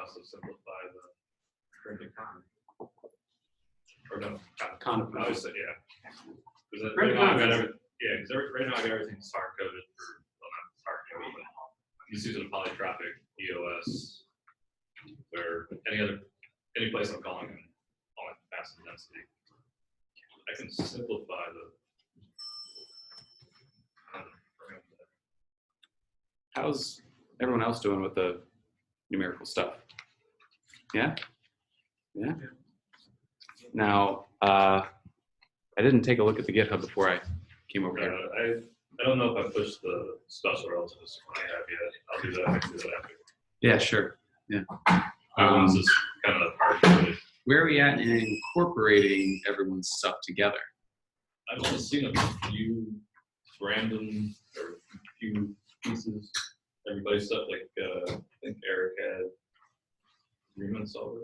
also simplify the printed con. Or no, con. I was yeah. Because right now I got everything. Yeah, because right now I got everything hard coded for well, not hard coded, but I'm just using a polytropic EOS. Where any place I'm calling in all mass density, I can simplify the. How's everyone else doing with the numerical stuff? Yeah? Yeah? Now, I didn't take a look at the GitHub before I came over here. I don't know if I pushed the special relatives when I have yet. I'll do that. I can do that after. Yeah, sure. Yeah. This is kind of the part. Where are we at in incorporating everyone's stuff together? I've only seen a few random or a few pieces. Everybody's stuff like I think Eric had agreements over.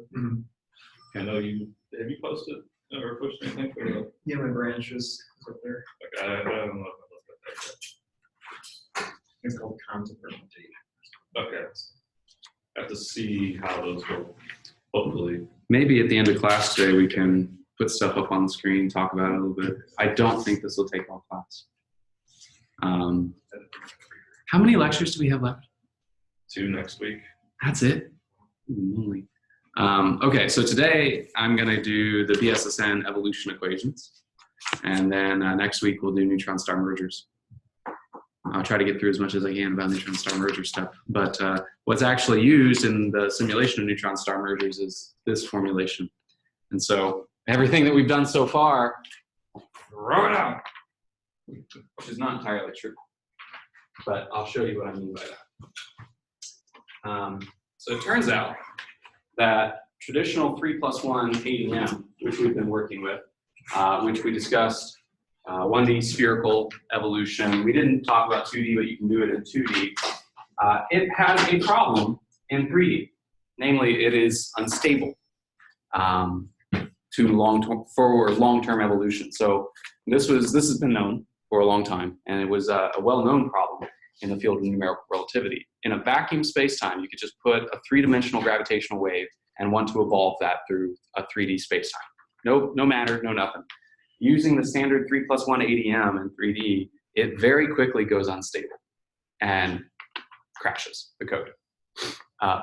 I know you have you posted or pushed anything for the yeah, my branch is up there. Okay, I don't know if I looked at that yet. It's called concept representation. Okay. I have to see how those go. Hopefully. Maybe at the end of class today we can put stuff up on the screen, talk about it a little bit. I don't think this will take all class. How many lectures do we have left? 2 next week. That's it? Holy. Okay, so today I'm going to do the BSSN evolution equations. And then next week we'll do neutron star mergers. I'll try to get through as much as I can about neutron star merger stuff. But what's actually used in the simulation of neutron star mergers is this formulation. And so everything that we've done so far, throw it out, which is not entirely true. But I'll show you what I mean by that. So it turns out that traditional 3+1 ADM, which we've been working with, which we discussed 1D spherical evolution. We didn't talk about 2D, but you can do it in 2D. It has a problem in 3D. Namely, it is unstable for long-term evolution. So this has been known for a long time, and it was a well-known problem in the field of numerical relativity. In a vacuum space-time, you could just put a 3-dimensional gravitational wave and want to evolve that through a 3D space-time. No matter, no nothing. Using the standard 3+1 ADM in 3D, it very quickly goes unstable and crashes the code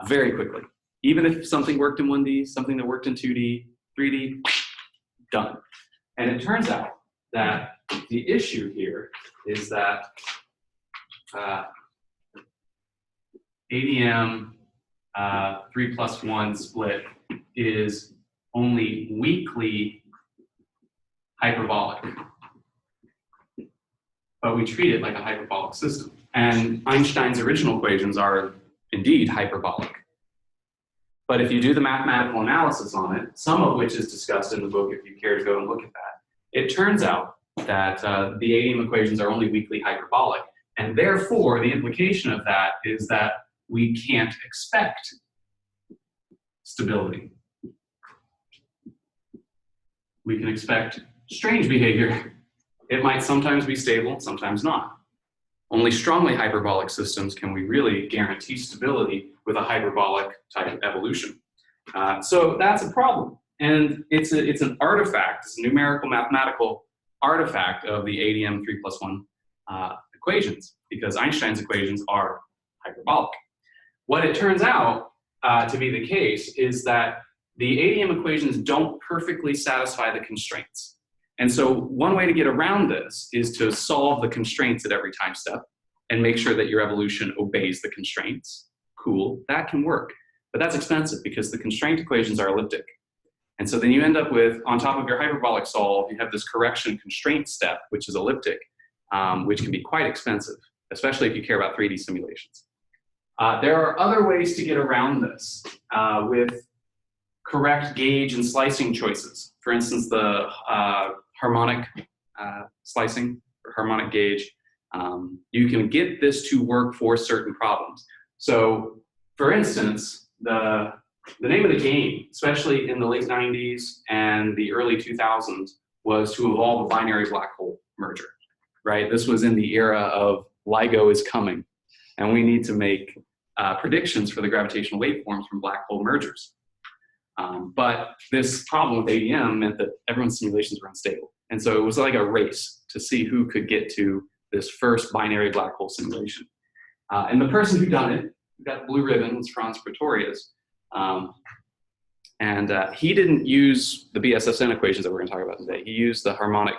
very quickly. Even if something worked in 1D, something that worked in 2D, 3D, done. And it turns out that the issue here is that ADM 3+1 split is only weakly hyperbolic, but we treat it like a hyperbolic system. And Einstein's original equations are indeed hyperbolic. But if you do the mathematical analysis on it, some of which is discussed in the book if you care to go and look at that, it turns out that the ADM equations are only weakly hyperbolic. And therefore, the implication of that is that we can't expect stability. We can expect strange behavior. It might sometimes be stable, sometimes not. Only strongly hyperbolic systems can we really guarantee stability with a hyperbolic type of evolution. So that's a problem. And it's an artifact, it's a numerical mathematical artifact of the ADM 3+1 equations, because Einstein's equations are hyperbolic. What it turns out to be the case is that the ADM equations don't perfectly satisfy the constraints. And so one way to get around this is to solve the constraints at every time step and make sure that your evolution obeys the constraints. Cool, that can work. But that's expensive because the constraint equations are elliptic. And so then you end up with, on top of your hyperbolic solve, you have this correction constraint step, which is elliptic, which can be quite expensive, especially if you care about 3D simulations. There are other ways to get around this with correct gauge and slicing choices. For instance, the harmonic slicing or harmonic gauge. You can get this to work for certain problems. So, for instance, the name of the game, especially in the late 90s and the early 2000s, was to evolve a binary black hole merger, right? This was in the era of LIGO is coming, and we need to make predictions for the gravitational waveforms from black hole mergers. But this problem with ADM meant that everyone's simulations were unstable. And so it was like a race to see who could get to this first binary black hole simulation. And the person who done it, who got the blue ribbon, was Franz Pretorius. He didn't use the BSSN equations that we're going to talk about today. He used the harmonic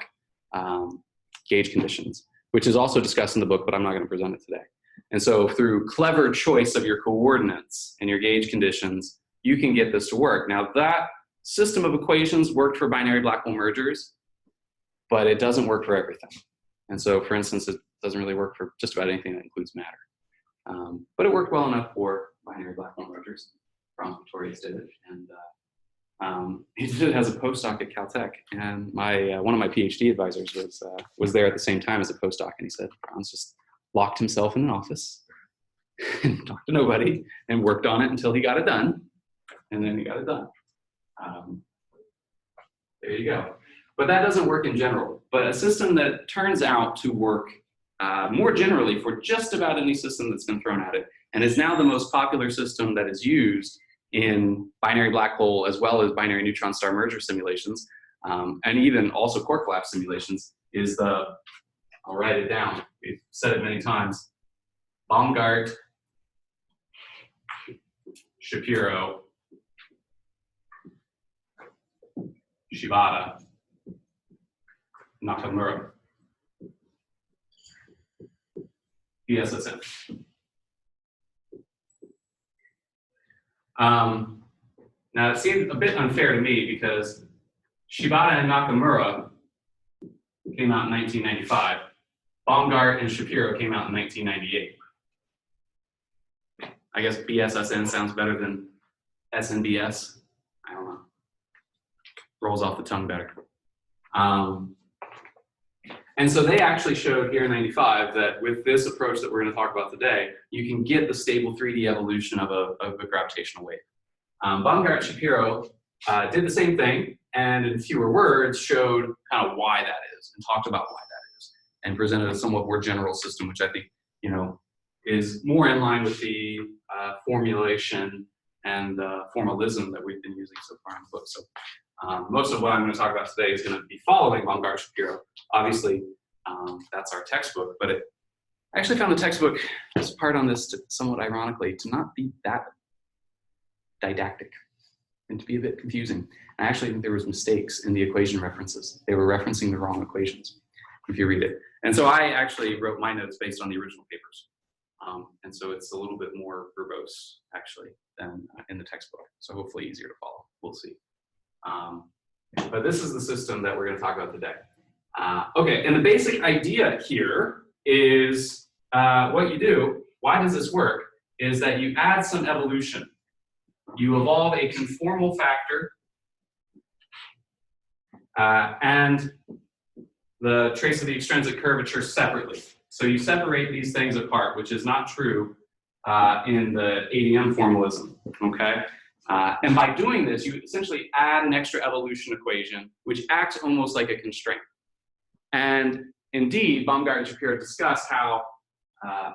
gauge conditions, which is also discussed in the book, but I'm not going to present it today. And so through clever choice of your coordinates and your gauge conditions, you can get this to work. Now that system of equations worked for binary black hole mergers, but it doesn't work for everything. And so, for instance, it doesn't really work for just about anything that includes matter. But it worked well enough for binary black hole mergers. Franz Pretorius did it, and he did it as a postdoc at Caltech. And one of my PhD advisors was there at the same time as a postdoc, and he said Franz just locked himself in an office and talked to nobody and worked on it until he got it done, and then he got it done. There you go. But that doesn't work in general. But a system that turns out to work more generally for just about any system that's been thrown at it, and is now the most popular system that is used in binary black hole as well as binary neutron star merger simulations, and even also core collapse simulations, is I'll write it down, we've said it many times, Baumgart, Shapiro, Shibata, Nakamura, BSSN. Now it seems a bit unfair to me because Shibata and Nakamura came out in 1995. Baumgart and Shapiro came out in 1998. I guess BSSN sounds better than SNBS. I don't know. Rolls off the tongue better. And so they actually showed here in 95 that with this approach that we're going to talk about today, you can get the stable 3D evolution of a gravitational wave. Baumgart and Shapiro did the same thing, and in fewer words showed kind of why that is, and talked about why that is, and presented a somewhat more general system, which I think, is more in line with the formulation and formalism that we've been using so far in the book. So most of what I'm going to talk about today is going to be following Baumgart Shapiro. Obviously, that's our textbook, but I actually found the textbook, as part on this, somewhat ironically, to not be that didactic and to be a bit confusing. I actually think there was mistakes in the equation references. They were referencing the wrong equations, if you read it. And so I actually wrote my notes based on the original papers. And so it's a little bit more verbose, actually, than in the textbook. So hopefully easier to follow. We'll see. But this is the system that we're going to talk about today. Okay, and the basic idea here is what you do, why does this work, is that you add some evolution. You evolve a conformal factor and the trace of the extrinsic curvature separately. So you separate these things apart, which is not true in the ADM formalism, okay? And by doing this, you essentially add an extra evolution equation, which acts almost like a constraint. And indeed, Baumgart and Shapiro discuss how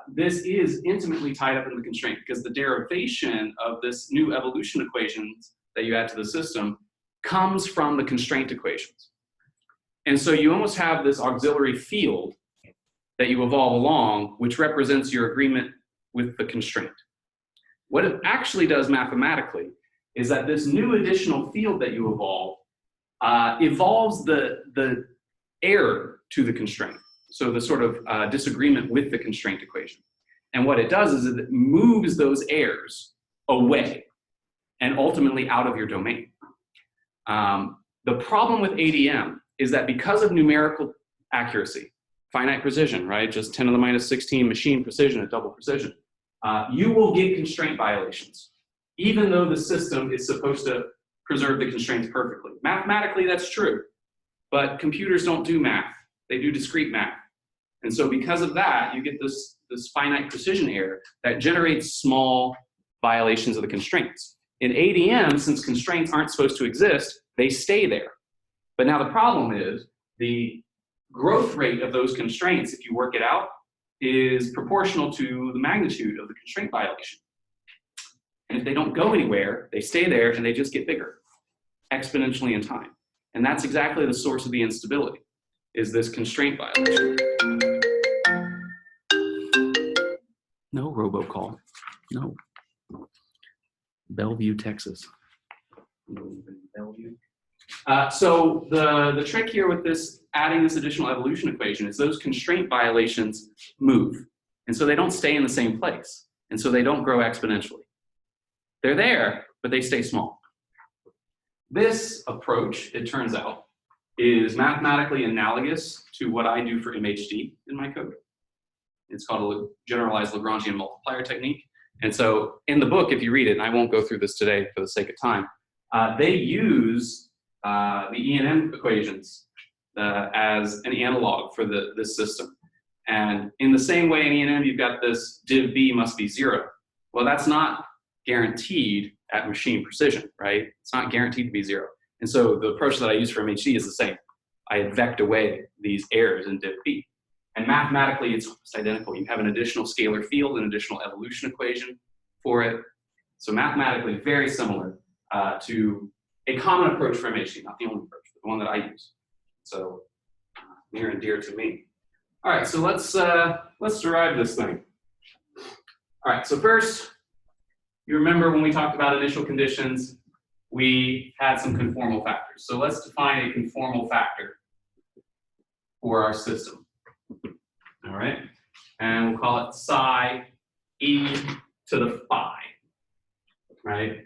this is intimately tied up in the constraint, because the derivation of this new evolution equations that you add to the system comes from the constraint equations. And so you almost have this auxiliary field that you evolve along, which represents your agreement with the constraint. What it actually does mathematically is that this new additional field that you evolve evolves the error to the constraint. So the sort of disagreement with the constraint equation. And what it does is it moves those errors away and ultimately out of your domain. The problem with ADM is that because of numerical accuracy, finite precision, right? Just 10 to the minus 16 machine precision at double precision. You will get constraint violations, even though the system is supposed to preserve the constraints perfectly. Mathematically, that's true, but computers don't do math. They do discrete math. And so because of that, you get this finite precision error that generates small violations of the constraints. In ADM, since constraints aren't supposed to exist, they stay there. But now the problem is the growth rate of those constraints, if you work it out, is proportional to the magnitude of the constraint violation. And if they don't go anywhere, they stay there and they just get bigger exponentially in time. And that's exactly the source of the instability, is this constraint violation. No robocall. No. Bellevue, Texas. Bellevue. So the trick here with this, adding this additional evolution equation, is those constraint violations move. And so they don't stay in the same place. And so they don't grow exponentially. They're there, but they stay small. This approach, it turns out, is mathematically analogous to what I do for MHD in my code. It's called a generalized Lagrangian multiplier technique. And so in the book, if you read it, and I won't go through this today for the sake of time, they use the E and M equations as an analog for this system. And in the same way in E and M, you've got this div B must be 0. Well, that's not guaranteed at machine precision, right? It's not guaranteed to be 0. And so the approach that I use for MHD is the same. I vect away these errors in div B. And mathematically, it's almost identical. You have an additional scalar field, an additional evolution equation for it. So mathematically, very similar to a common approach for MHD, not the only approach, but the one that I use. So near and dear to me. All right, so let's derive this thing. All right, so first, you remember when we talked about initial conditions, we had some conformal factors. So let's define a conformal factor for our system. All right, and we'll call it psi e to the phi, right?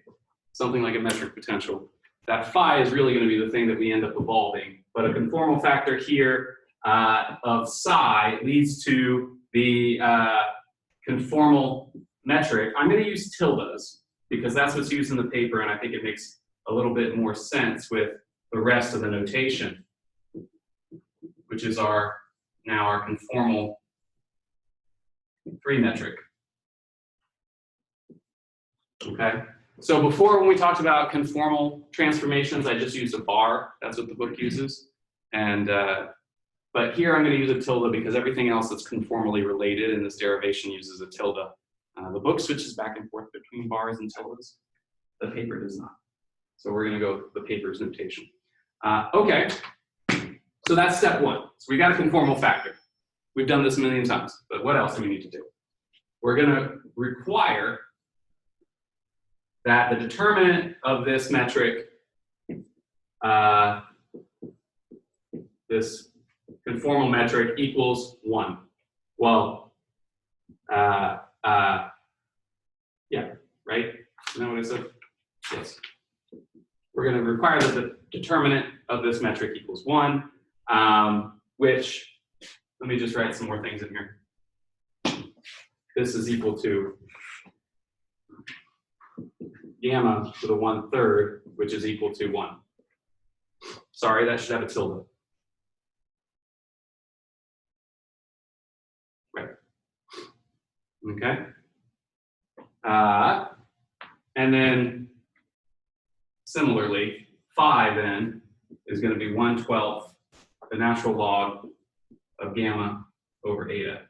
Something like a metric potential. That phi is really going to be the thing that we end up evolving. But a conformal factor here of psi leads to the conformal metric. I'm going to use tildes because that's what's used in the paper, and I think it makes a little bit more sense with the rest of the notation, which is now our conformal 3 metric. Okay, so before when we talked about conformal transformations, I just used a bar. That's what the book uses. And but here I'm going to use a tilde because everything else that's conformally related in this derivation uses a tilde. The book switches back and forth between bars and tildes. The paper does not. So we're going to go with the paper's notation. Okay, so that's step 1. So we got a conformal factor. We've done this a million times, but what else do we need to do? We're going to require that the determinant of this metric, this conformal metric, equals 1. Well, yeah, right? Isn't that what I said? Yes. We're going to require that the determinant of this metric equals 1, which, let me just write some more things in here. This is equal to gamma to the 1/3, which is equal to 1. Sorry, that should have a tilde. Right. Okay. And then similarly, phi then is going to be 1/12 the natural log of gamma over eta.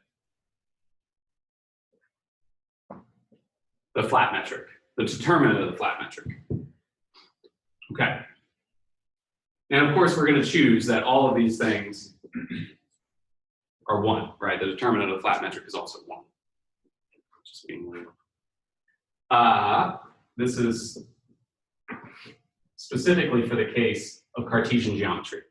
The flat metric, the determinant of the flat metric. Okay. And of course, we're going to choose that all of these things are 1, right? The determinant of the flat metric is also 1. Just being weird. This is specifically for the case of Cartesian geometry.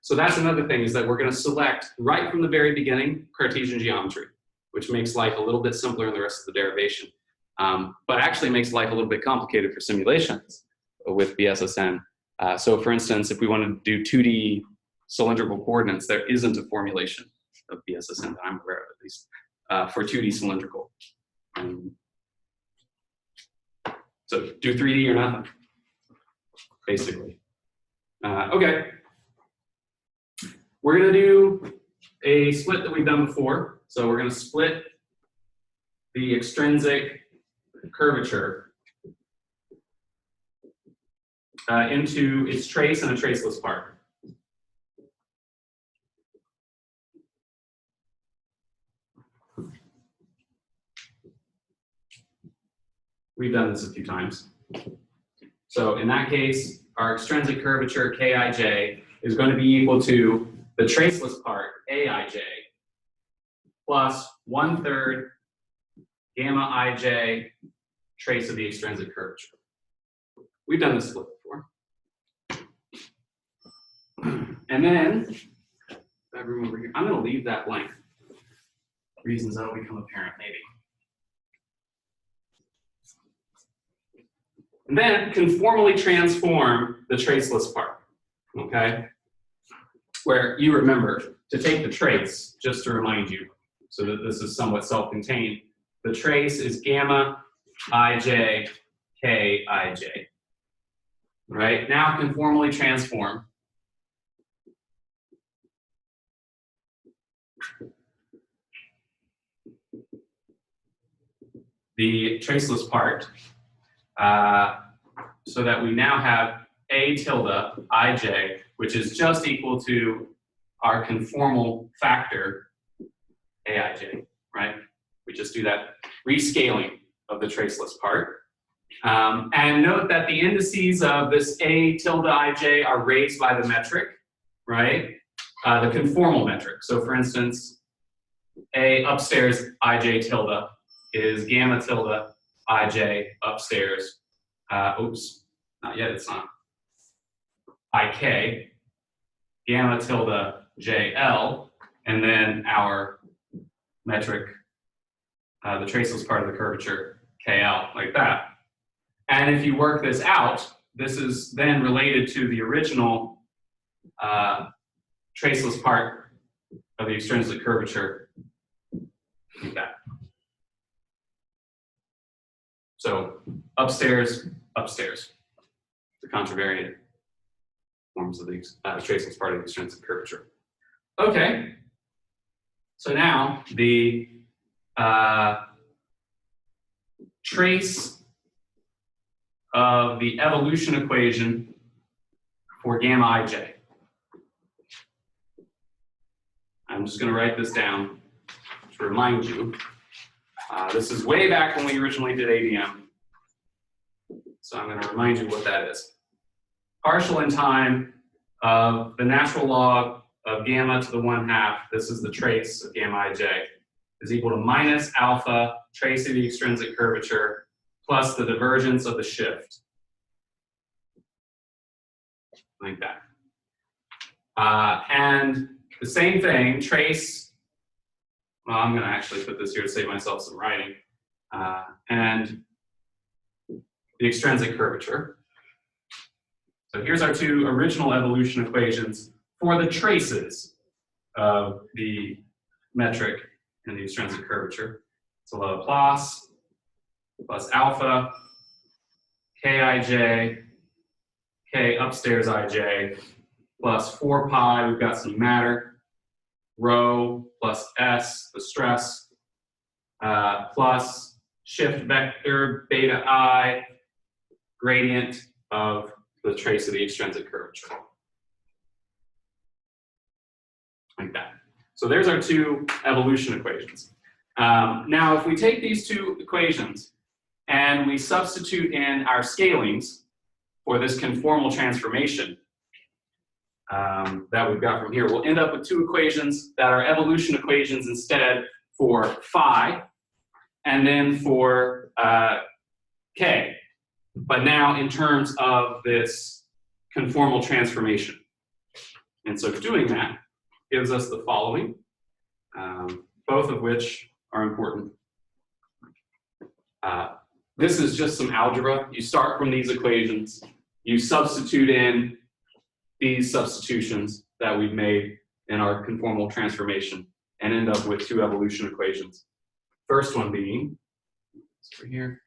So that's another thing, is that we're going to select right from the very beginning Cartesian geometry, which makes life a little bit simpler in the rest of the derivation, but actually makes life a little bit complicated for simulations with BSSN. So for instance, if we wanted to do 2D cylindrical coordinates, there isn't a formulation of BSSN that I'm aware of, at least, for 2D cylindrical. So do 3D or nothing, basically. Okay. We're going to do a split that we've done before. So we're going to split the extrinsic curvature into its trace and a traceless part. We've done this a few times. So in that case, our extrinsic curvature Kij is going to be equal to the traceless part Aij plus 1/3 gamma ij trace of the extrinsic curvature. We've done this split before. And then, if I remember here, I'm going to leave that blank. Reasons that'll become apparent maybe. And then conformally transform the traceless part, okay? Where you remember to take the trace, just to remind you, so that this is somewhat self-contained, the trace is gamma ij kij. Right? Now conformally transform the traceless part so that we now have A tilde ij, which is just equal to our conformal factor aij, right? We just do that rescaling of the traceless part. And note that the indices of this A tilde ij are raised by the metric, right? The conformal metric. So for instance, A upstairs ij tilde is gamma tilde ij upstairs. Oops, not yet, it's not. Ik, gamma tilde jl, and then our metric, the traceless part of the curvature, kl, like that. And if you work this out, this is then related to the original traceless part of the extrinsic curvature, like that. So upstairs, upstairs, the contravariant forms of the traceless part of the extrinsic curvature. Okay, so now the trace of the evolution equation for gamma ij. I'm just going to write this down to remind you. This is way back when we originally did ADM. So I'm going to remind you what that is. Partial in time of the natural log of gamma to the 1/2, this is the trace of gamma ij, is equal to minus alpha, trace of the extrinsic curvature, plus the divergence of the shift. Like that. And the same thing, trace, well, I'm going to actually put this here to save myself some writing, and the extrinsic curvature. So here's our two original evolution equations for the traces of the metric and the extrinsic curvature. So Laplace plus alpha, Kij, K upstairs ij, plus 4 pi, we've got some matter, rho plus S, the stress, plus shift vector beta I, gradient of the trace of the extrinsic curvature. Like that. So there's our two evolution equations. Now, if we take these two equations and we substitute in our scalings for this conformal transformation that we've got from here, we'll end up with two equations that are evolution equations instead for phi and then for k, but now in terms of this conformal transformation. And so doing that gives us the following, both of which are important. This is just some algebra. You start from these equations, you substitute in these substitutions that we've made in our conformal transformation and end up with two evolution equations. First one being, over here,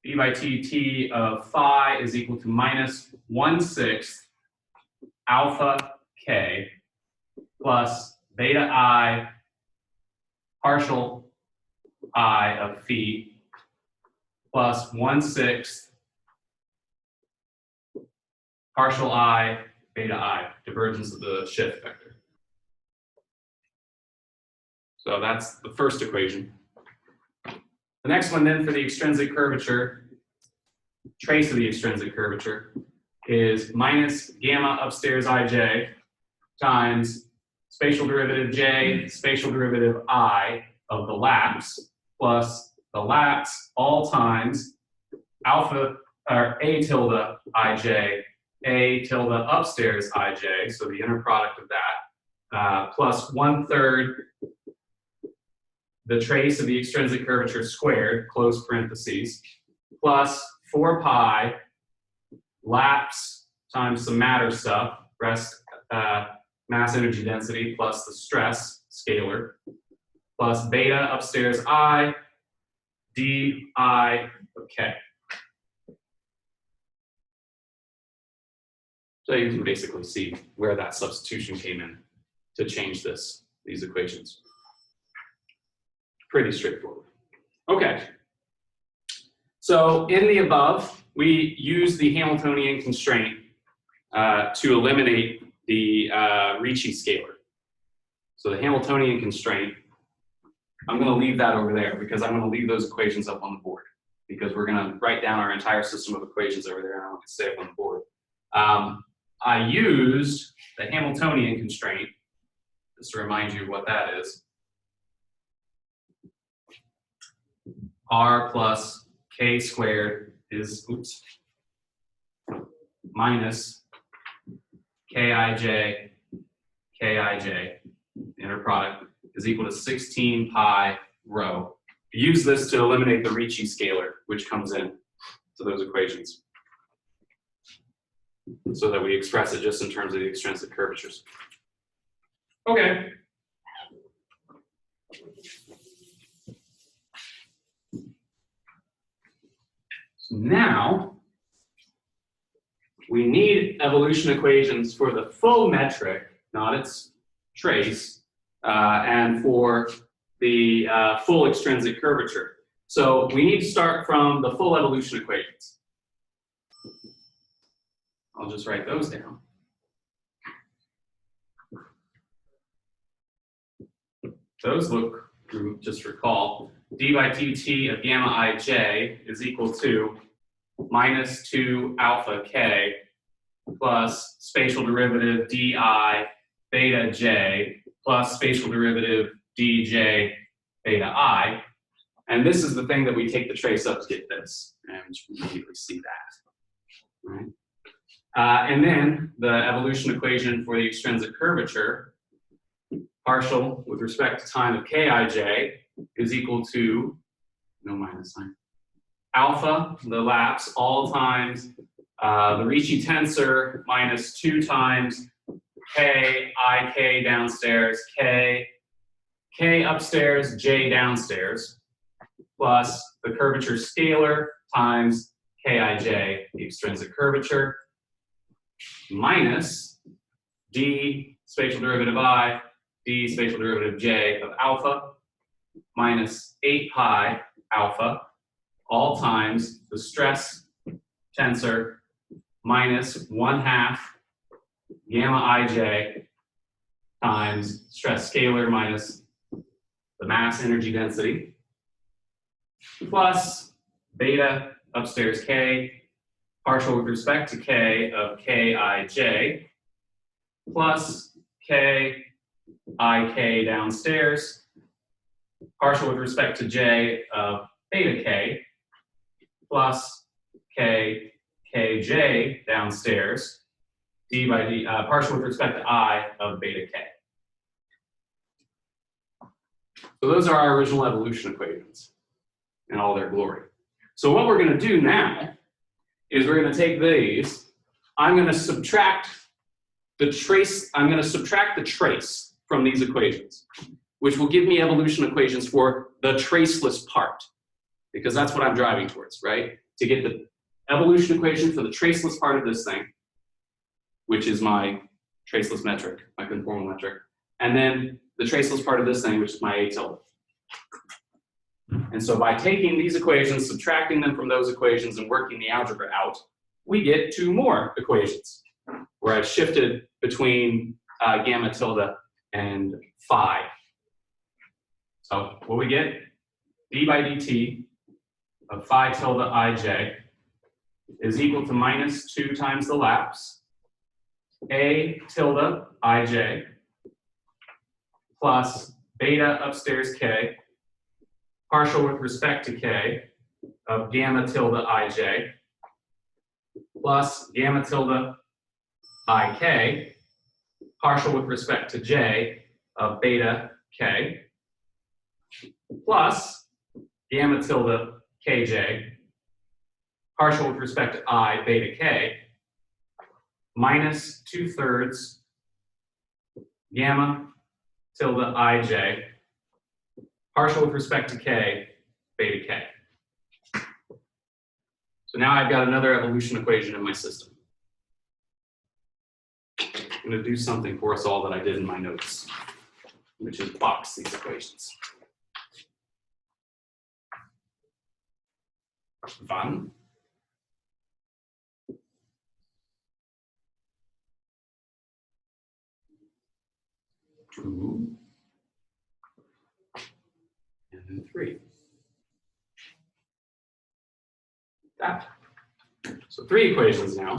d by t of phi is equal to minus 1/6 alpha k plus beta I partial I of phi plus 1/6 partial I beta I, divergence of the shift vector. So that's the first equation. The next one then for the extrinsic curvature, trace of the extrinsic curvature, is minus gamma upstairs ij times spatial derivative j, spatial derivative I of the lapse, plus the lapse all times alpha, or a tilde ij, a tilde upstairs ij, so the inner product of that, plus 1/3 the trace of the extrinsic curvature squared, close parentheses, plus 4 pi lapse times some matter stuff, rest, mass energy density, plus the stress scalar, plus beta upstairs I, di of k. So you can basically see where that substitution came in to change these equations. Pretty straightforward. Okay. So in the above, we use the Hamiltonian constraint to eliminate the Ricci scalar. So the Hamiltonian constraint, I'm going to leave that over there because I'm going to leave those equations up on the board because we're going to write down our entire system of equations over there and I want to stay up on the board. I used the Hamiltonian constraint, just to remind you what that is. R plus k squared is, minus kij, inner product, is equal to 16 pi rho. Use this to eliminate the Ricci scalar, which comes in to those equations, so that we express it just in terms of the extrinsic curvatures. Okay. So now, we need evolution equations for the full metric, not its trace, and for the full extrinsic curvature. So we need to start from the full evolution equations. I'll just write those down. Those look, just recall, d by dt of gamma ij is equal to minus 2 alpha k plus spatial derivative di beta j plus spatial derivative dj beta I. And this is the thing that we take the trace up to get this. And you can immediately see that. Right? And then the evolution equation for the extrinsic curvature, partial with respect to time of kij, is equal to, no minus sign, alpha, the lapse, all times the Ricci tensor minus 2 times k, ik downstairs, k upstairs, j downstairs, plus the curvature scalar times kij, the extrinsic curvature, minus d spatial derivative I, d spatial derivative j of alpha, minus 8 pi alpha, all times the stress tensor minus 1/2 gamma ij times stress scalar minus the mass energy density, plus beta upstairs k, partial with respect to k of kij, plus k ik downstairs, partial with respect to j of beta k, plus k kj downstairs, d by d, partial with respect to I of beta k. So those are our original evolution equations in all their glory. So what we're going to do now is we're going to take these, I'm going to subtract the trace, from these equations, which will give me evolution equations for the traceless part, because that's what I'm driving towards, right? To get the evolution equation for the traceless part of this thing, which is my traceless metric, my conformal metric, and then the traceless part of this thing, which is my A tilde. And so by taking these equations, subtracting them from those equations, and working the algebra out, we get 2 more equations, where I've shifted between gamma tilde and phi. So what we get, d by dt of phi tilde ij is equal to minus 2 times the lapse a tilde ij plus beta upstairs k partial with respect to k of gamma tilde ij plus gamma tilde ik partial with respect to j of beta k plus gamma tilde kj partial with respect to I beta k minus 2/3 gamma tilde ij partial with respect to k beta k. So now I've got another evolution equation in my system. I'm going to do something for us all that I did in my notes, which is box these equations. Fun. Two. And then 3. That. So 3 equations now.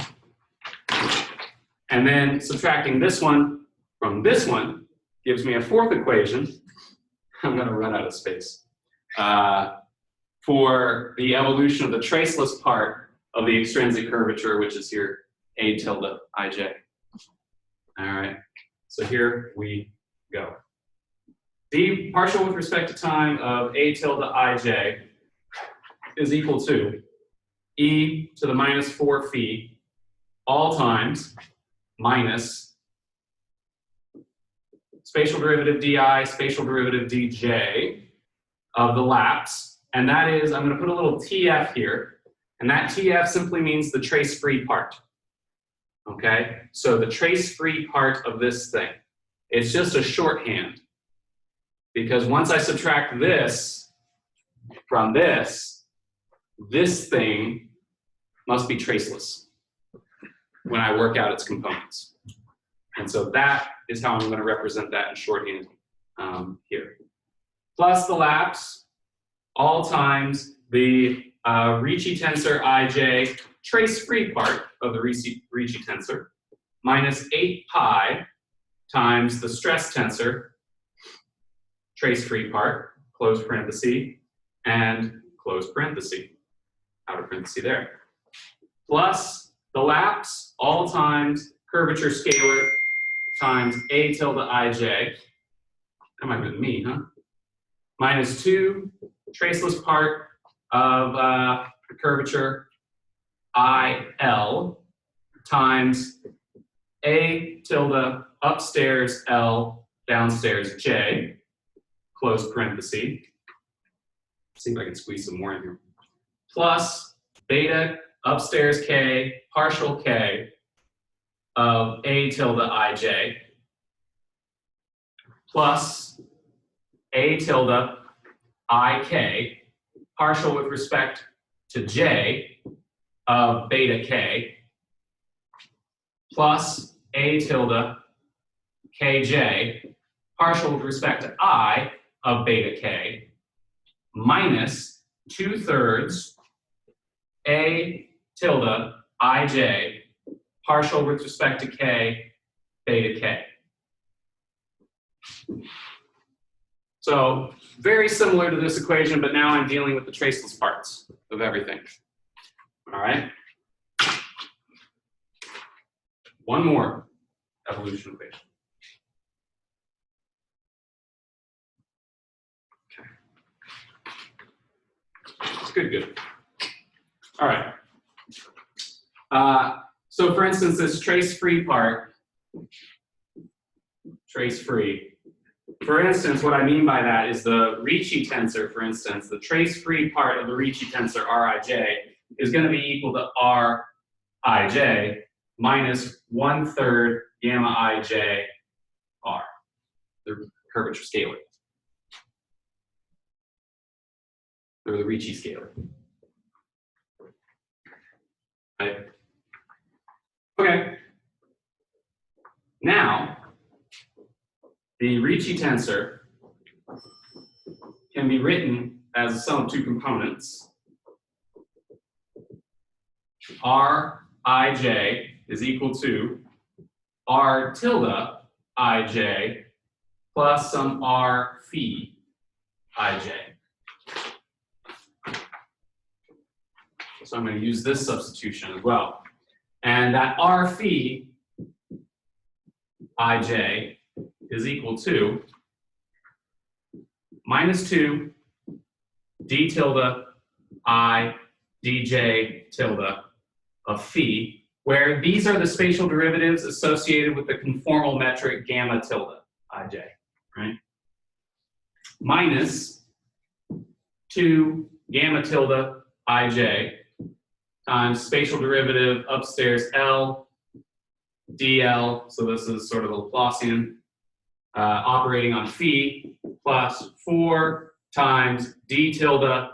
And then subtracting this one from this one gives me a 4th equation. I'm going to run out of space. For the evolution of the traceless part of the extrinsic curvature, which is here, a tilde ij. All right, so here we go. D partial with respect to time of a tilde ij is equal to e to the minus 4 phi all times minus spatial derivative di, spatial derivative dj of the lapse. And that is, I'm going to put a little TF here, and that TF simply means the trace-free part. Okay, so the trace-free part of this thing. It's just a shorthand, because once I subtract this from this thing must be traceless when I work out its components. And so that is how I'm going to represent that in shorthand here. Plus the lapse all times the Ricci tensor ij trace-free part of the Ricci tensor minus 8 pi times the stress tensor trace-free part, close parenthesis, and close parenthesis, outer parenthesis there, plus the lapse all times curvature scalar times a tilde ij, that might be me, huh? Minus 2 traceless part of the curvature IL times a tilde upstairs L downstairs J, close parenthesis. See if I can squeeze some more in here. Plus beta upstairs K partial K of a tilde ij plus a tilde ik partial with respect to j of beta k plus a tilde kj partial with respect to I of beta k minus 2/3 a tilde ij partial with respect to k beta k. So very similar to this equation, but now I'm dealing with the traceless parts of everything. All right. One more evolution equation. Okay. It's good. All right. So for instance, this trace-free part, trace-free. For instance, what I mean by that is the Ricci tensor, for instance, the trace-free part of the Ricci tensor Rij is going to be equal to Rij minus 1/3 gamma ij r, the curvature scalar, or the Ricci scalar. Right? Okay. Now, the Ricci tensor can be written as a sum of 2 components, Rij is equal to R tilde ij plus some R phi ij. So I'm going to use this substitution as well. And that R phi ij is equal to minus 2 d tilde I dj tilde of phi, where these are the spatial derivatives associated with the conformal metric gamma tilde ij, right? Minus 2 gamma tilde ij times spatial derivative upstairs L dl, so this is sort of a Laplacian, operating on phi, plus 4 times d tilde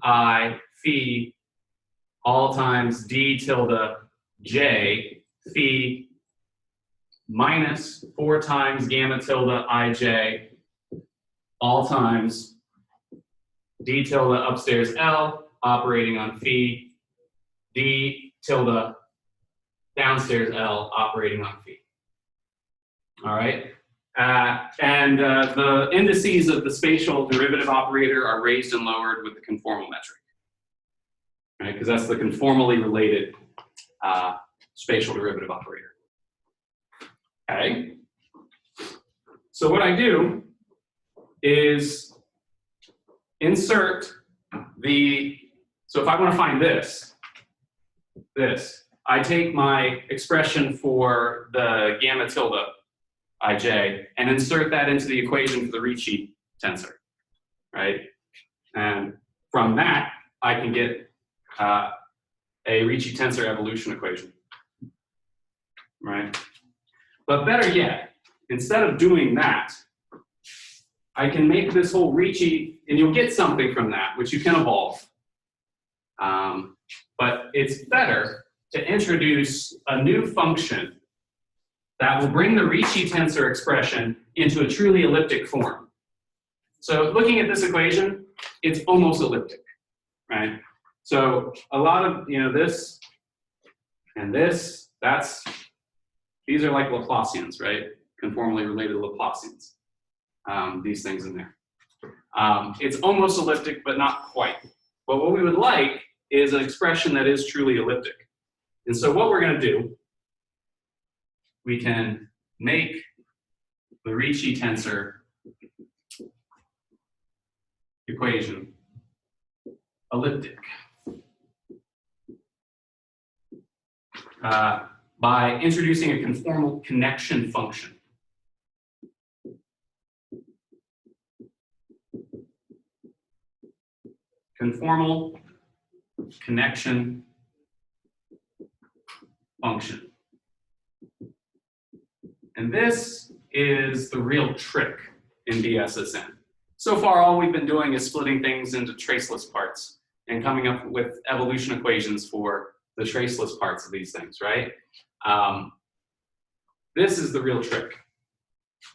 I phi all times d tilde j phi minus 4 times gamma tilde ij all times d tilde upstairs L operating on phi d tilde downstairs L operating on phi. All right. The indices of the spatial derivative operator are raised and lowered with the conformal metric, right? Because that's the conformally related spatial derivative operator. Okay. So what I do is insert so if I want to find this, I take my expression for the gamma tilde ij and insert that into the equation for the Ricci tensor, right? And from that, I can get a Ricci tensor evolution equation, right? But better yet, instead of doing that, I can make this whole Ricci, and you'll get something from that, which you can evolve. But it's better to introduce a new function that will bring the Ricci tensor expression into a truly elliptic form. So looking at this equation, it's almost elliptic, right? So a lot of, this and this, these are like Laplacians, right? Conformally related Laplacians, these things in there. It's almost elliptic, but not quite. But what we would like is an expression that is truly elliptic. And so what we're going to do, we can make the Ricci tensor equation elliptic by introducing a conformal connection function. Conformal connection function. And this is the real trick in DSSN. So far, all we've been doing is splitting things into traceless parts and coming up with evolution equations for the traceless parts of these things, right? This is the real trick.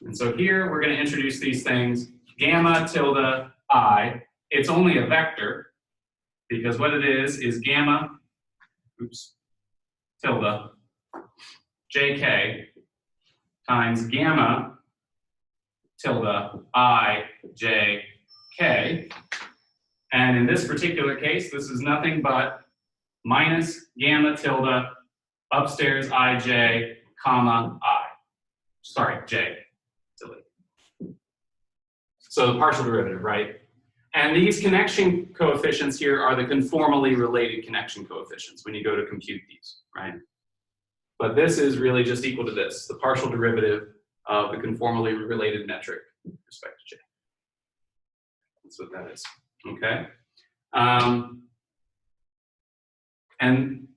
And so here, we're going to introduce these things, gamma tilde I. It's only a vector, because what it is gamma, tilde, jk, times gamma tilde I j k. And in this particular case, this is nothing but minus gamma tilde upstairs ij comma I. Sorry, j. Silly. So the partial derivative, right? And these connection coefficients here are the conformally related connection coefficients when you go to compute these, right? But this is really just equal to this, the partial derivative of the conformally related metric with respect to j. That's what that is, okay? And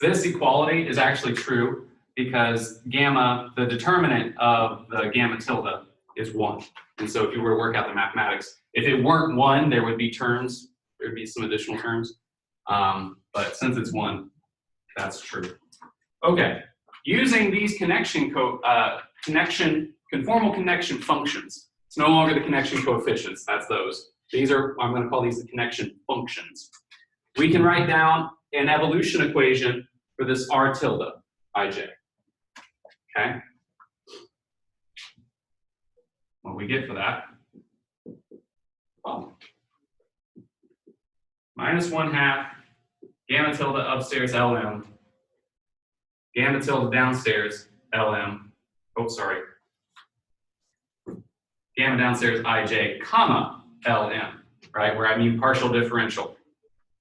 this equality is actually true because gamma, the determinant of the gamma tilde is 1. And so if you were to work out the mathematics, if it weren't 1, there would be terms, there would be some additional terms. But since it's 1, that's true. Okay, using these conformal connection functions, it's no longer the connection coefficients, that's those. These are, I'm going to call these the connection functions. we can write down an evolution equation for this R tilde ij. Okay? What we get for that? Well, -1/2 gamma tilde upstairs LM, gamma tilde downstairs LM, oh, sorry, gamma downstairs IJ, comma LM, right, where I mean partial differential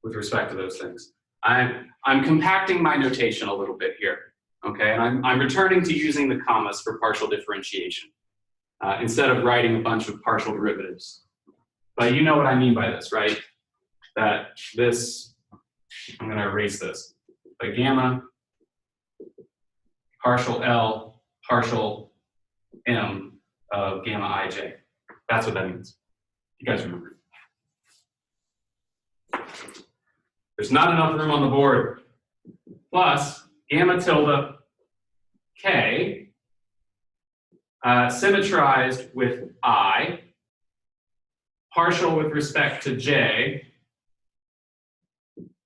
with respect to those things. I'm compacting my notation a little bit here, okay, and I'm returning to using the commas for partial differentiation instead of writing a bunch of partial derivatives. But you know what I mean by this, right? That this, I'm going to erase this, but gamma partial L partial M of gamma ij. That's what that means. You guys remember. There's not enough room on the board. Plus gamma tilde K symmetrized with I, partial with respect to J,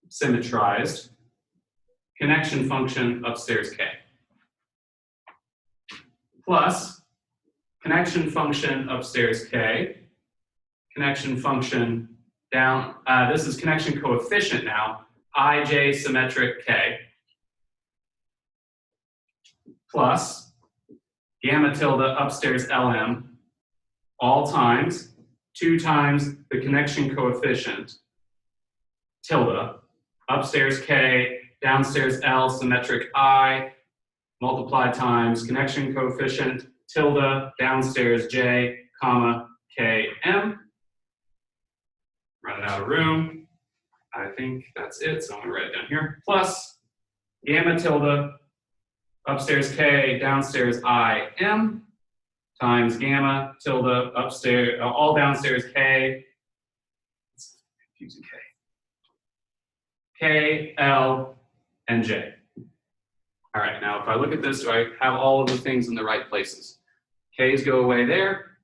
symmetrized, connection function upstairs K. Plus connection function upstairs K, connection function down, this is connection coefficient now, IJ symmetric K, plus gamma tilde upstairs LM, all times, 2 times the connection coefficient, tilde, upstairs K, downstairs L symmetric I, multiplied times connection coefficient, tilde, downstairs J, comma, K, M. Running out of room. I think that's it, so I'm gonna write it down here. Plus gamma tilde, upstairs K, downstairs I, M, times gamma tilde, upstairs, all downstairs K, it's confusing K, L, and J. All right, now if I look at this, do I have all of the things in the right places? K's go away there,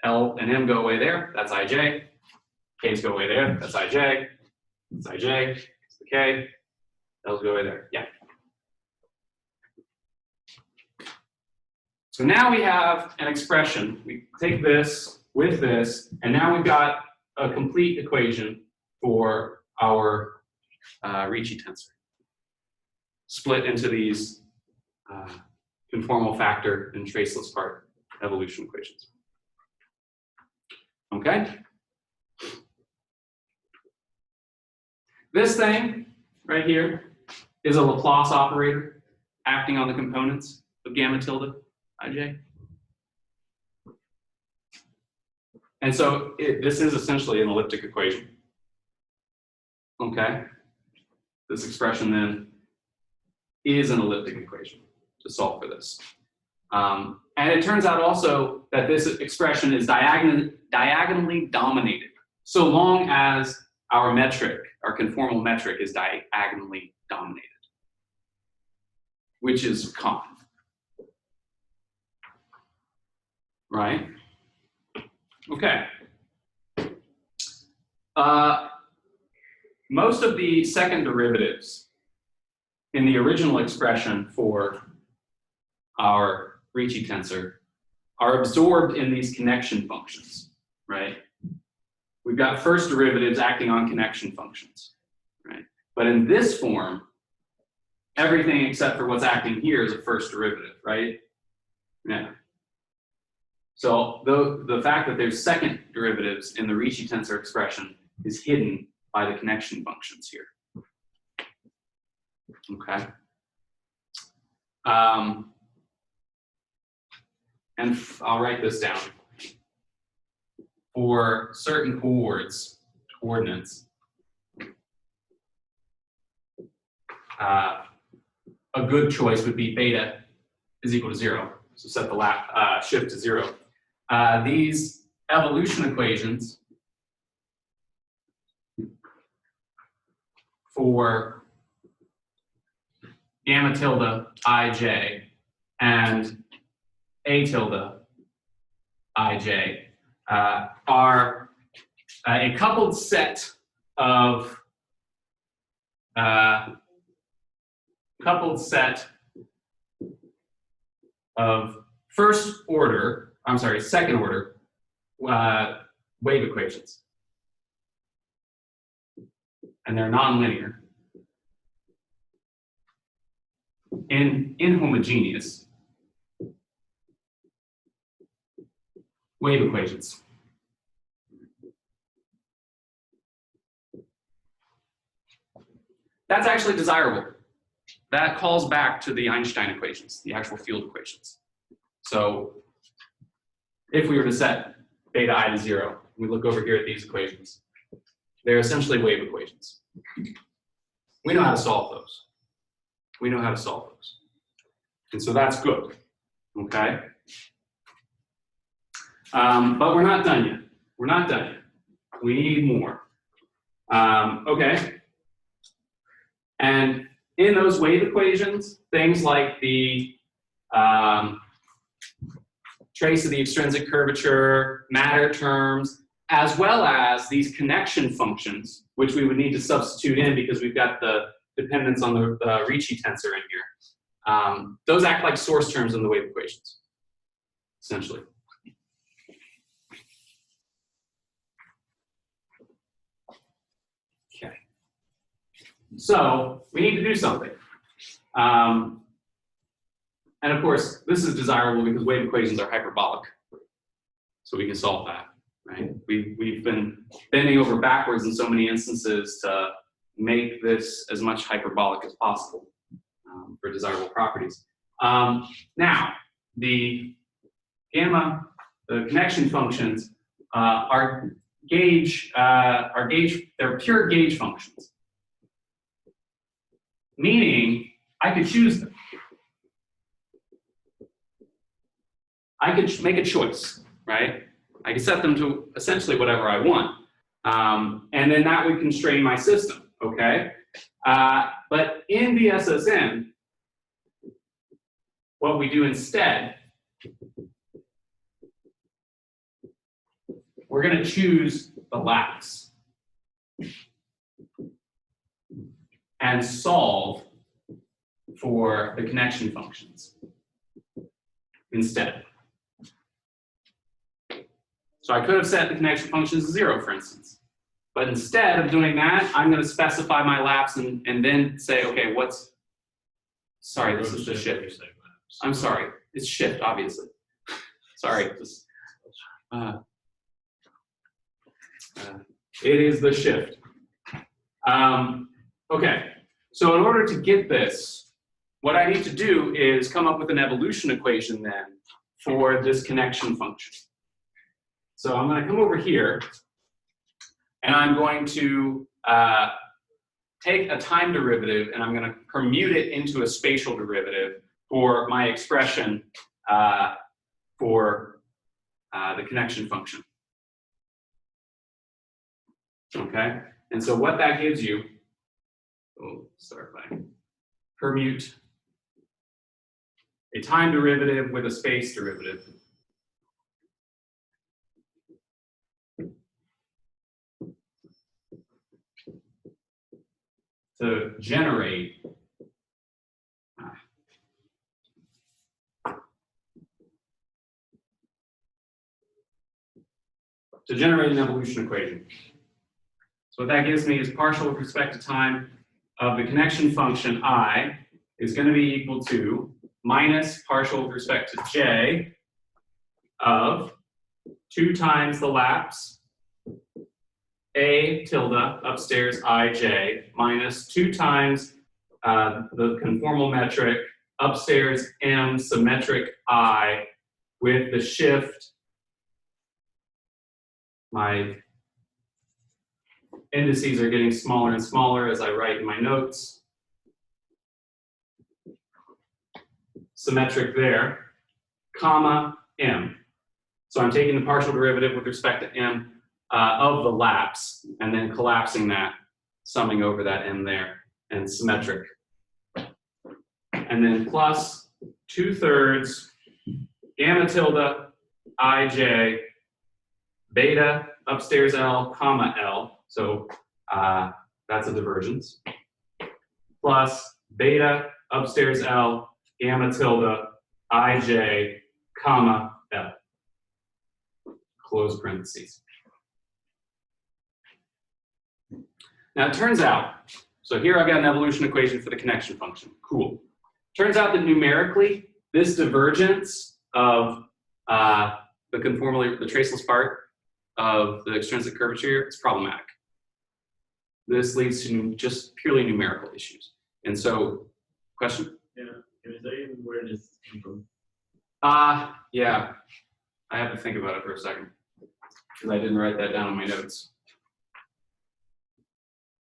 L and M go away there, that's IJ. K's go away there, that's IJ, that's IJ, it's the K, L's go away there, yeah. So now we have an expression. We take this with this, and now we've got a complete equation for our Ricci tensor, split into these conformal factor and traceless part evolution equations. Okay? This thing right here is a Laplace operator acting on the components of gamma tilde ij. And so this is essentially an elliptic equation. Okay? This expression then is an elliptic equation to solve for this. And it turns out also that this expression is diagonally dominated, so long as our metric, our conformal metric, is diagonally dominated, which is common. Right? Okay. Most of the second derivatives in the original expression for our Ricci tensor are absorbed in these connection functions, right? We've got first derivatives acting on connection functions, right? But in this form, everything except for what's acting here is a first derivative, right? Yeah. So the fact that there's second derivatives in the Ricci tensor expression is hidden by the connection functions here. Okay. And I'll write this down. For certain coordinates, a good choice would be beta is equal to 0. So set the shift to 0. These evolution equations for gamma tilde ij and a tilde ij are a coupled set of coupled set of second order wave equations. And they're nonlinear in inhomogeneous wave equations. That's actually desirable. That calls back to the Einstein equations, the actual field equations. So if we were to set beta I to 0, we look over here at these equations. They're essentially wave equations. We know how to solve those. We know how to solve those. And so that's good, okay? But we're not done yet. We're not done yet. We need more. Okay. And in those wave equations, things like the trace of the extrinsic curvature, matter terms, as well as these connection functions, which we would need to substitute in because we've got the dependence on the Ricci tensor in here. Those act like source terms in the wave equations, essentially. Okay. So we need to do something. And of course, this is desirable because wave equations are hyperbolic. So we can solve that, right? We've been bending over backwards in so many instances to make this as much hyperbolic as possible for desirable properties. Now, the connection functions are they're pure gauge functions. Meaning, I could choose them. I could make a choice, right? I could set them to essentially whatever I want. And then that would constrain my system, okay? But in the SSM, what we do instead, we're going to choose the lattice and solve for the connection functions instead. So I could have set the connection functions to 0, for instance. But instead of doing that, I'm going to specify my lapse and then say, okay, sorry, this is the shift. I'm sorry, it's shift, obviously. Sorry, it is the shift. Okay, so in order to get this, what I need to do is come up with an evolution equation then for this connection function. So I'm going to come over here, and I'm going to take a time derivative, and I'm going to permute it into a spatial derivative for my expression for the connection function. Okay, and so what that gives you, start by permute a time derivative with a space derivative. To generate an evolution equation. So what that gives me is partial with respect to time of the connection function I is going to be equal to minus partial with respect to j of 2 times the lapse a tilde upstairs ij minus 2 times the conformal metric upstairs m symmetric I with the shift. My indices are getting smaller and smaller as I write in my notes. Symmetric there, comma m. So I'm taking the partial derivative with respect to m of the lapse, and then collapsing that, summing over that m there, and symmetric. And then plus 2/3 gamma tilde ij beta upstairs L comma L. So That's a divergence. Plus beta upstairs L, gamma tilde, ij, comma, L. Close parentheses. Now it turns out, so here I've got an evolution equation for the connection function. Cool. Turns out that numerically, this divergence of the conformally, the traceless part of the extrinsic curvature is problematic. This leads to just purely numerical issues. And so, question? Yeah, can you say where this came from? Yeah, I have to think about it for a second because I didn't write that down in my notes.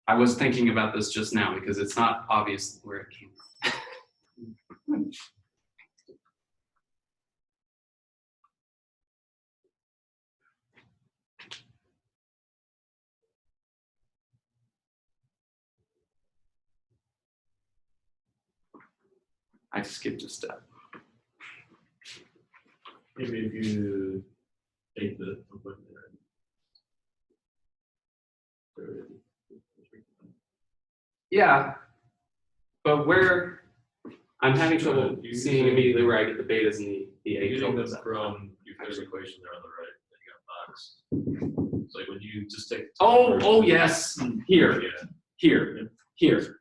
I was thinking about this just now because it's not obvious where it came from. I skipped a step. Maybe if you take the something there. Yeah, but where I'm having trouble seeing immediately where I get the betas and the A Using tildes. this from your third equation there on the right, that you got box. So like when you just take. Oh yes, here, Yeah. here, here,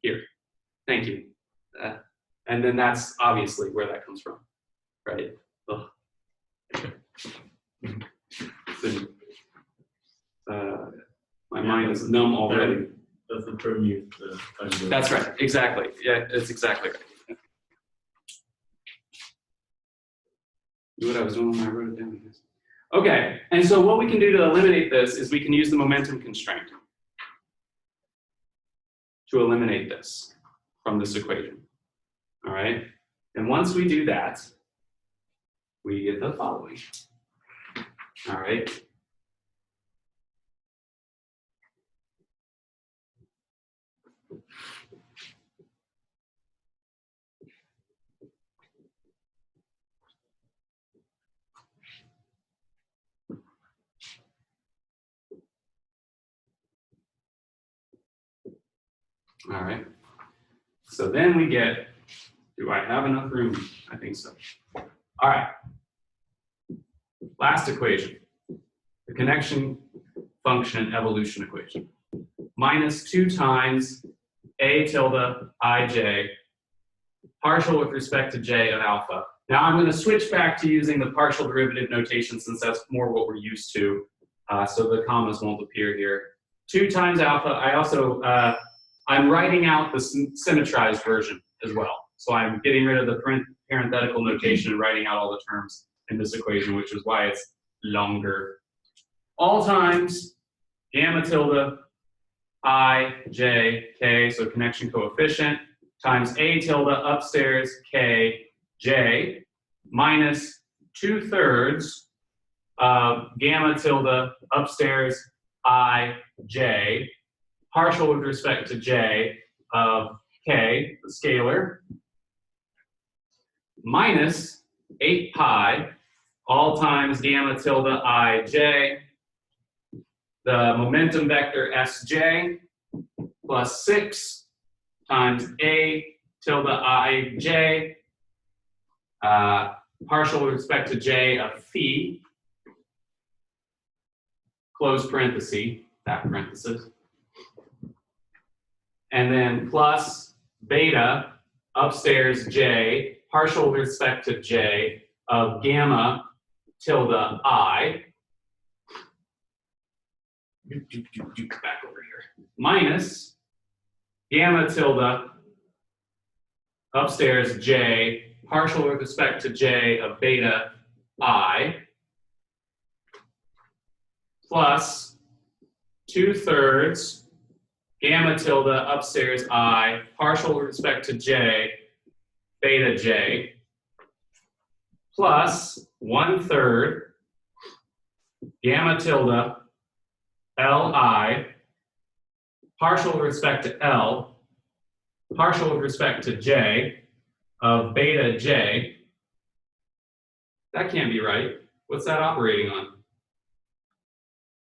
here. Thank you. And then that's obviously where that comes from, right? Ugh. My mind is numb already. That's the term you. That's right, exactly. Yeah, it's exactly right. Do what I was doing when I wrote it down. Okay, and so what we can do to eliminate this is we can use the momentum constraint to eliminate this from this equation. All right, and once we do that, we get the following. All right. All right. So then we get, do I have enough room? I think so. All right. Last equation, the connection function evolution equation. Minus 2 times A tilde ij, partial with respect to j of alpha. Now I'm going to switch back to using the partial derivative notation since that's more what we're used to. So the commas won't appear here. 2 times alpha. I also, I'm writing out the symmetrized version as well. So I'm getting rid of the parenthetical notation and writing out all the terms in this equation, which is why it's longer. All times gamma tilde I, j, k, so connection coefficient, times A tilde upstairs k, j, minus 2/3 of gamma tilde upstairs I, j, partial with respect to j of k, the scalar, minus 8 pi, all times gamma tilde ij, the momentum vector sj, plus 6 times a tilde ij, partial with respect to j of phi, close parenthesis, that parenthesis, and then plus beta upstairs j, partial with respect to j of gamma tilde I, back over here, minus gamma tilde upstairs j, partial with respect to j of beta I, plus 2/3 gamma tilde upstairs I, partial with respect to j, beta j, plus 1/3 gamma tilde li, partial with respect to L, partial with respect to j of beta j. That can't be right. What's that operating on?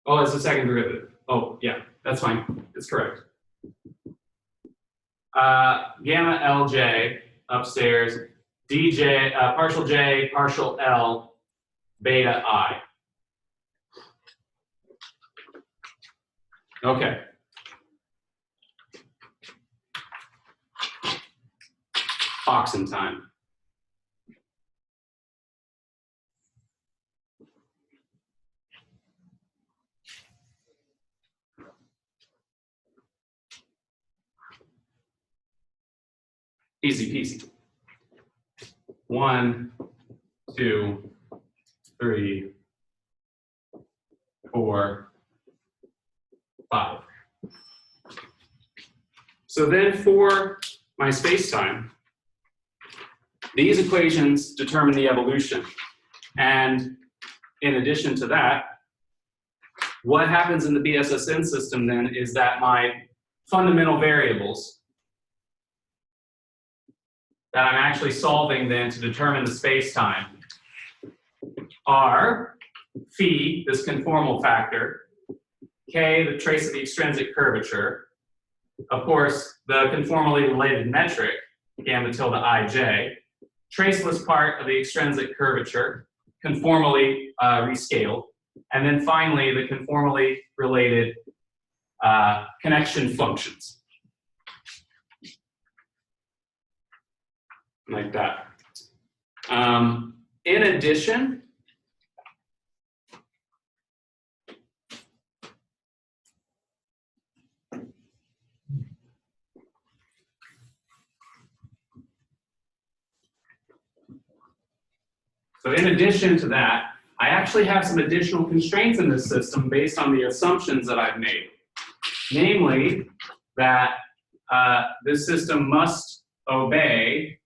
Oh, it's the second derivative. Oh, yeah, That's fine. It's correct. Gamma Lj upstairs, dj, partial j, partial L, beta I. Okay. Boxing time. Easy peasy. 1, 2, 3, 4, 5. So then for my space-time, these equations determine the evolution. And in addition to that, what happens in the BSSN system then is that my fundamental variables that I'm actually solving then to determine the space-time are phi, this conformal factor, k, the trace of the extrinsic curvature, of course, the conformally related metric, gamma tilde ij, traceless part of the extrinsic curvature, conformally rescaled, and then finally the conformally related connection functions. Like that. In addition, to that, I actually have some additional constraints in this system based on the assumptions that I've made. Namely, that this system must obey,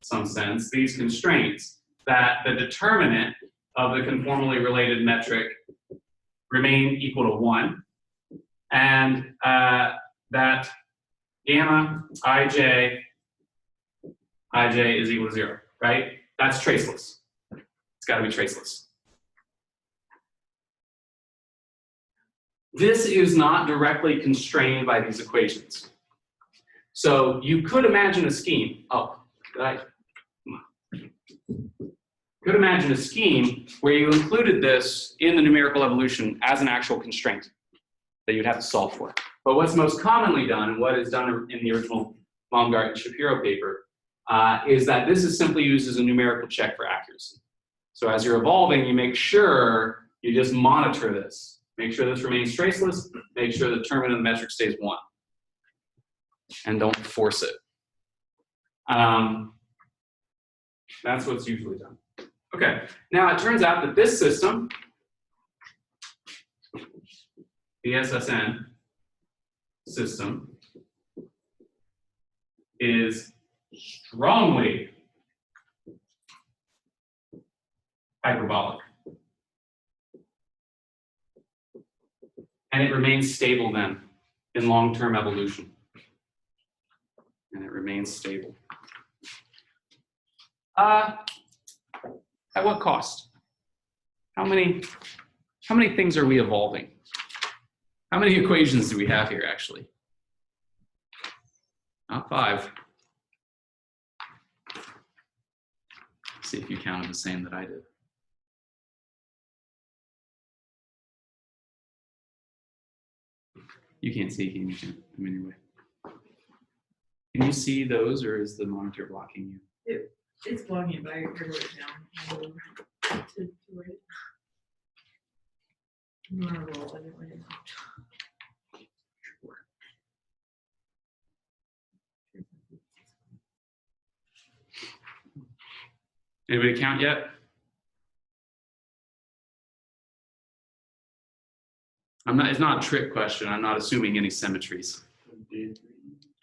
in some sense, these constraints, that the determinant of the conformally related metric remain equal to 1, and that gamma ij is equal to 0, right? That's traceless. It's got to be traceless. This is not directly constrained by these equations. So you could imagine a scheme. Oh, could imagine a scheme where you included this in the numerical evolution as an actual constraint that you'd have to solve for. But what's most commonly done, and what is done in the original Baumgart and Shapiro paper, is that this is simply used as a numerical check for accuracy. So as you're evolving, you make sure you just monitor this. Make sure this remains traceless. Make sure the determinant of the metric stays 1. And don't force it. That's what's usually done. Okay, now it turns out that this system, the SSN system, is strongly hyperbolic. And it remains stable then in long-term evolution. And it remains stable. At what cost? How many things are we evolving? How many equations do we have here, actually? Not 5. Let's see if you counted the same that I did. You can't see, can you? I'm anyway. Can you see those, or is the monitor blocking you? It's blocking it, but I wrote it down. To write it. I'm on a roll, I didn't write it down. Anybody count yet? It's not a trick question. I'm not assuming any symmetries.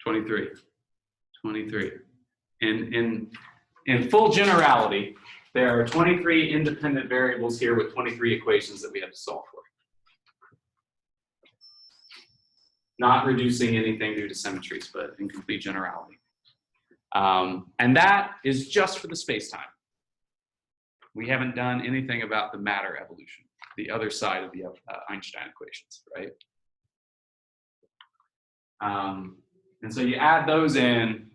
23. 23. In full generality, there are 23 independent variables here with 23 equations that we have to solve for. Not reducing anything due to symmetries, but in complete generality. And that is just for the space-time. We haven't done anything about the matter evolution, the other side of the Einstein equations, right? And so you add those in,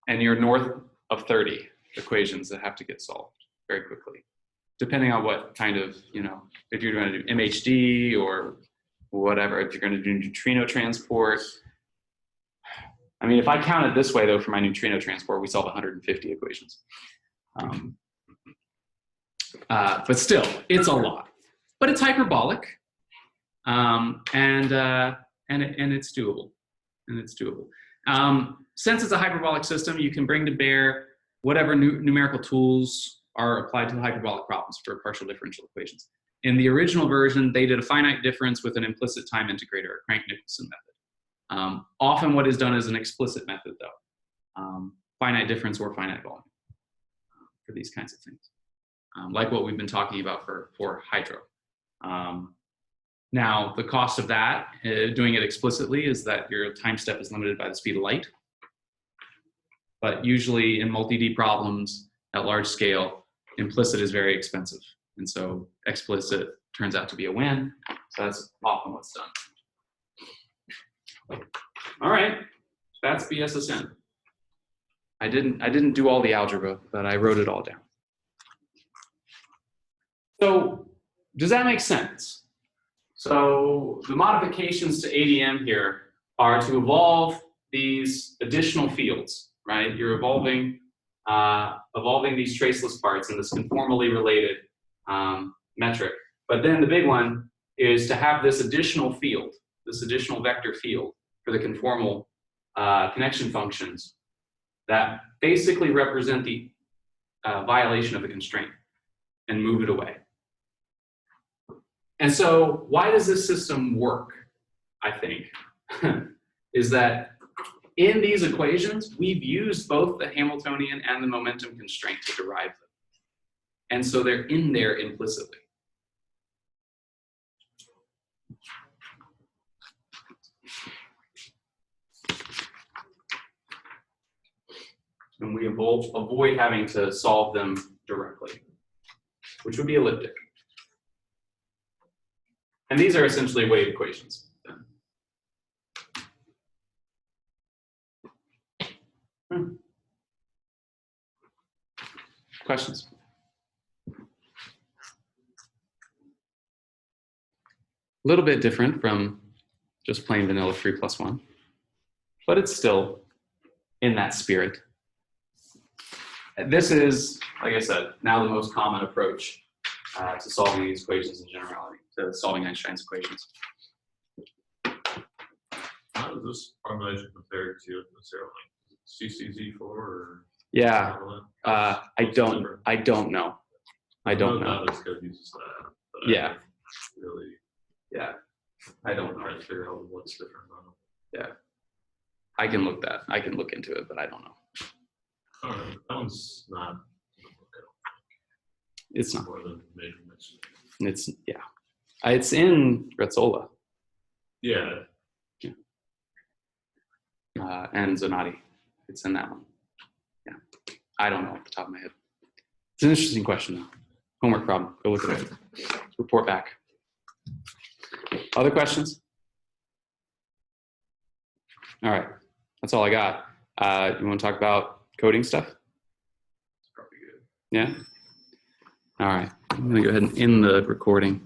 and you're north of 30 equations that have to get solved very quickly, depending on what kind of, if you're going to do MHD or whatever, if you're going to do neutrino transport. I mean, if I count it this way, though, for my neutrino transport, we solve 150 equations. But still, it's a lot. But it's hyperbolic, and it's doable. Since it's a hyperbolic system, you can bring to bear whatever numerical tools are applied to the hyperbolic problems for partial differential equations. In the original version, they did a finite difference with an implicit time integrator, a Crank-Nicolson method. Often what is done is an explicit method, though. Finite difference or finite volume for these kinds of things. Like what we've been talking about for hydro. Now, the cost of that, doing it explicitly, is that your time step is limited by the speed of light. But usually in multi-D problems at large scale, implicit is very expensive. And so explicit turns out to be a win. So that's often what's done. All right, that's BSSN. I didn't do all the algebra, but I wrote it all down. So does that make sense? So the modifications to ADM here are to evolve these additional fields, right? You're evolving these traceless parts in this conformally related metric. But then the big one is to have this additional field, this additional vector field for the conformal connection functions that basically represent the violation of the constraint and move it away. And so why does this system work, I think, is that in these equations, we've used both the Hamiltonian and the momentum constraint to derive them. And so they're in there implicitly. And we avoid having to solve them directly, which would be elliptic. And these are essentially wave equations. Questions? A little bit different from just plain vanilla 3+1, but it's still in that spirit. This is, like I said, now the most common approach to solving these equations in generality, to solving Einstein's equations. How does this formulation compare to necessarily CCZ4 or? Yeah, I don't know. I don't know. It's good uses that. But Yeah. Really. Yeah, I don't know. Trying to figure out what's different about them. Yeah, I can look into it, but I don't know. All right, that one's not. It's not. More than major mix. It's in Rezzola. Yeah. And Zonati. It's in that one. Yeah, I don't know off the top of my head. It's an interesting question though. Homework problem. Go look at it. Report back. Other questions? All right, that's all I got. You want to talk about coding stuff? It's probably good. Yeah? All right, I'm gonna go ahead and end the recording.